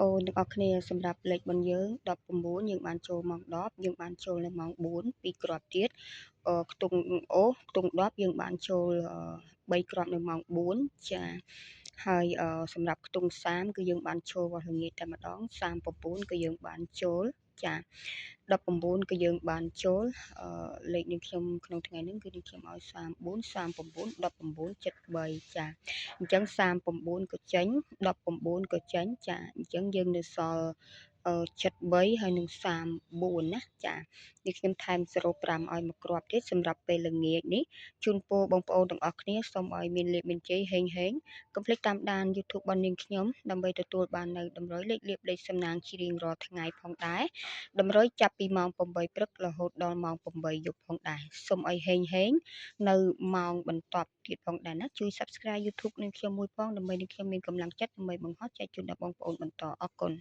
អូនទាំងអស់គ្នាសម្រាប់លេខរបស់យើង19យើងបានចូលម៉ោង10យើងបានចូលនៅម៉ោង4ពីរគ្រាប់ទៀតខ្ទង់អូខ្ទង់10យើងបានចូល3គ្រាប់នៅម៉ោង4ចាហើយសម្រាប់ខ្ទង់30គឺយើងបានចូលវត្តល្ងាចតែម្ដង39គឺយើងបានចូលចា19គឺយើងបានចូលលេខនេះខ្ញុំក្នុងថ្ងៃនេះគឺខ្ញុំឲ្យ34 39 19 73ចាអញ្ចឹង39ក៏ចេញ19ក៏ចេញចាអញ្ចឹងយើងនៅសល់73ហើយនឹង34ណាចានេះខ្ញុំថែម05ឲ្យមួយគ្រាប់ទៀតសម្រាប់ពេលល្ងាចនេះជូនពរបងប្អូនទាំងអស់គ្នាសូមឲ្យមានលាភមានជ័យហេងកុំភ្លេចតាមដាន YouTube របស់នាងខ្ញុំដើម្បីទទួលបាននៅតម្រុយលេខលាភលេខសំណាងជារៀងរាល់ថ្ងៃផងដែរតម្រុយចាប់ពីម៉ោង8ព្រឹករហូតដល់ម៉ោង8យប់ផងដែរសូមឲ្យហេងនៅម៉ោងបន្ទាប់ទៀតផងដែរណាជួយ Subscribe YouTube នាងខ្ញុំមួយផងដើម្បីនាងខ្ញុំមានកម្លាំងចិត្តដើម្បីបង្ហោះចែកជូនដល់បងប្អូនបន្តអរគុណ